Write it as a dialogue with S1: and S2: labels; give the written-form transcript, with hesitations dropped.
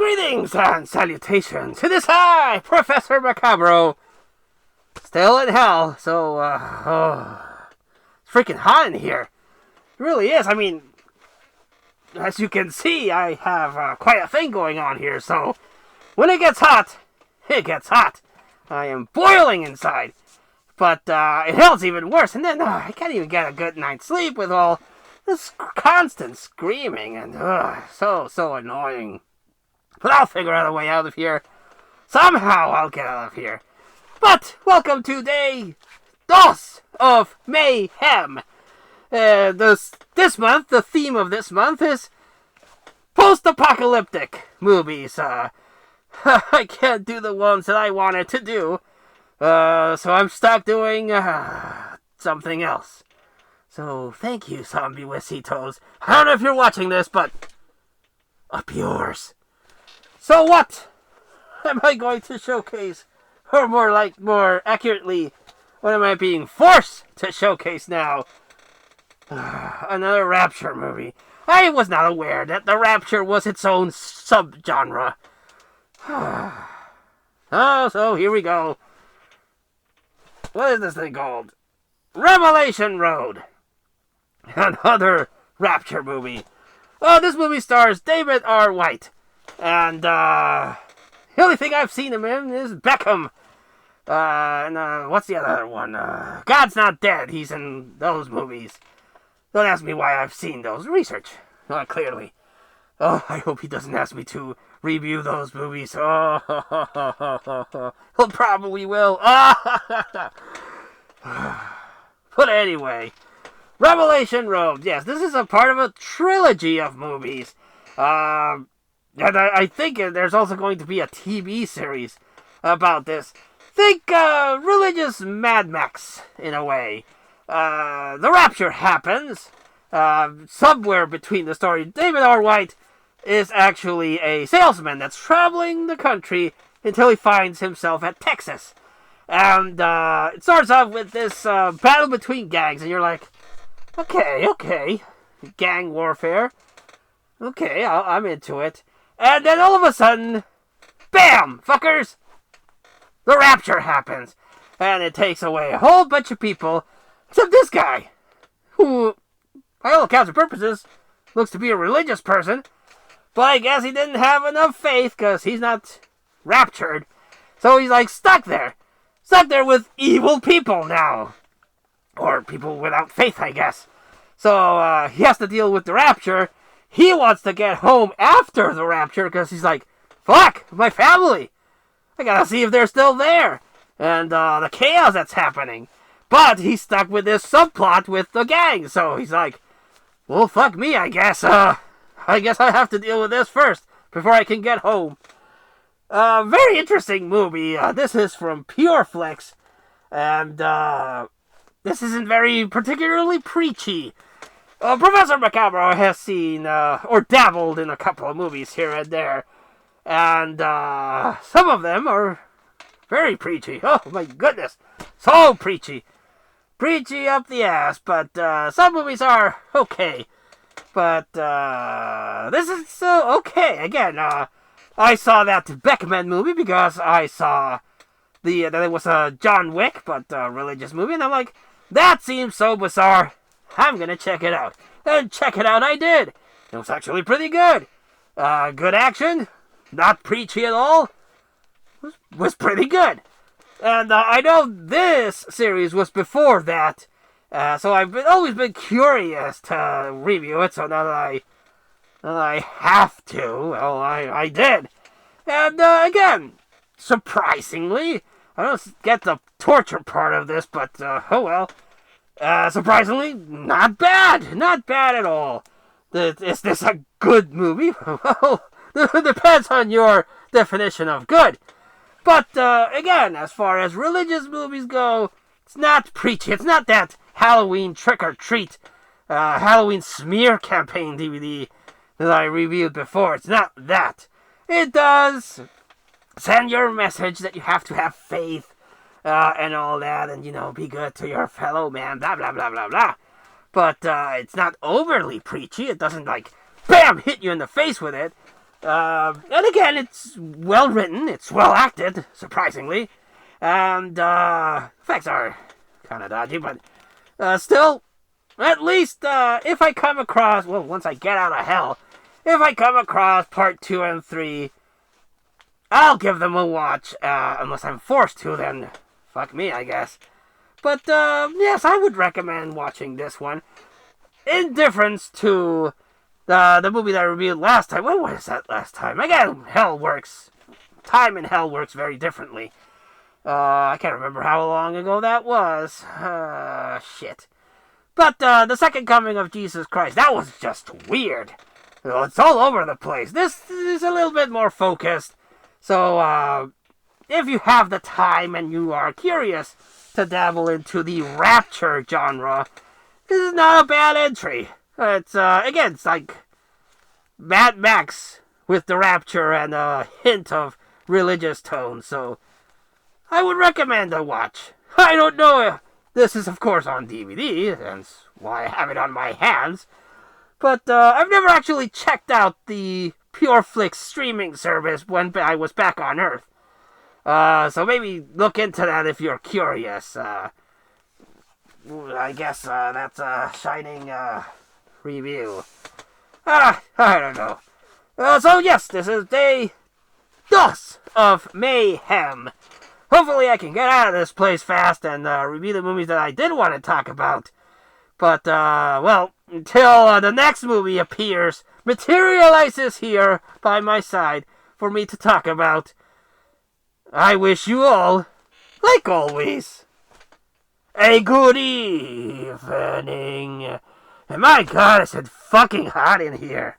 S1: Greetings and salutations. It is I, Professor Macabro. Still in hell, so, it's freaking hot in here. It really is. I mean, as you can see, I have quite a thing going on here, so when it gets hot, it gets hot. I am boiling inside. But in hell's even worse, and then I can't even get a good night's sleep with all this constant screaming, and so annoying. But I'll figure out a way out of here. Somehow I'll get out of here. But welcome to day dos of Mayhem. This month, the theme of this month is post-apocalyptic movies. I can't do the ones that I wanted to do. So I'm stuck doing something else. So thank you, Zombie Wisitos. I don't know if you're watching this, but up yours. So what am I going to showcase? Or more accurately, what am I being forced to showcase now? Another Rapture movie. I was not aware that the Rapture was its own subgenre. So here we go. What is this thing called? Revelation Road. Another Rapture movie. Oh, this movie stars David R. White. And, the only thing I've seen him in is Beckham. And what's the other one? God's Not Dead. He's in those movies. Don't ask me why I've seen those. Research. Clearly. Oh, I hope he doesn't ask me to review those movies. Oh, he'll probably will. But anyway, Revelation Road. Yes, this is a part of a trilogy of movies. And I think there's also going to be a TV series about this. Think religious Mad Max, in a way. The Rapture happens. Somewhere between the story, David R. White is actually a salesman that's traveling the country until he finds himself at Texas. And it starts off with this battle between gangs, and you're like, okay, gang warfare. Okay, I'm into it. And then all of a sudden, bam, fuckers, the Rapture happens. And it takes away a whole bunch of people, except this guy, who, by all accounts and purposes, looks to be a religious person. But I guess he didn't have enough faith, because he's not raptured. So he's like stuck there with evil people now. Or people without faith, I guess. So he has to deal with the Rapture. He wants to get home after the Rapture because he's like, fuck, my family. I gotta see if they're still there. And the chaos that's happening. But he's stuck with this subplot with the gang. So he's like, well, fuck me, I guess. I guess I have to deal with this first before I can get home. Very interesting movie. This is from PureFlix. And this isn't very particularly preachy. Professor Macabro has seen, or dabbled in a couple of movies here and there. And, some of them are very preachy. Oh, my goodness. So preachy. Preachy up the ass, but, some movies are okay. But, this is, okay. Again, I saw that Beckman movie because I saw that it was a John Wick, but a religious movie, and I'm like, that seems so bizarre. I'm gonna check it out. And check it out I did. It was actually pretty good. Good action. Not preachy at all. Was pretty good. And I know this series was before that. So I've always been curious to review it. So now that I have to, well, I did. And again, surprisingly, I don't get the torture part of this, but oh well. Surprisingly, not bad. Not bad at all. Is this a good movie? Well, it depends on your definition of good. But, again, as far as religious movies go, it's not preachy. It's not that Halloween trick-or-treat, Halloween smear campaign DVD that I reviewed before. It's not that. It does send your message that you have to have faith, and all that, and, be good to your fellow man, blah, blah, blah, blah, blah. But, it's not overly preachy. It doesn't, bam, hit you in the face with it. And again, it's well written, it's well acted, surprisingly, and effects are kind of dodgy, but still, at least if I come across, well, once I get out of hell, if I come across part 2 and 3, I'll give them a watch, unless I'm forced to, then fuck me, I guess. But yes, I would recommend watching this one. In difference to the movie that I reviewed last time. What was that last time? Again, time in hell works very differently. I can't remember how long ago that was. Shit. But the Second Coming of Jesus Christ, that was just weird. It's all over the place. This is a little bit more focused. So, if you have the time and you are curious to dabble into the Rapture genre, this is not a bad entry. It's, again, it's like Mad Max with the Rapture and a hint of religious tone, so I would recommend a watch. I don't know if this is, of course, on DVD, hence why I have it on my hands, but I've never actually checked out the PureFlix streaming service when I was back on Earth. So maybe look into that if you're curious. I guess that's a shining review. I don't know. So yes, this is day 2 of Mayhem. Hopefully I can get out of this place fast and review the movies that I did want to talk about. But, well, until the next movie materializes here by my side for me to talk about, I wish you all, like always, a good evening. And my God, it's fucking hot in here.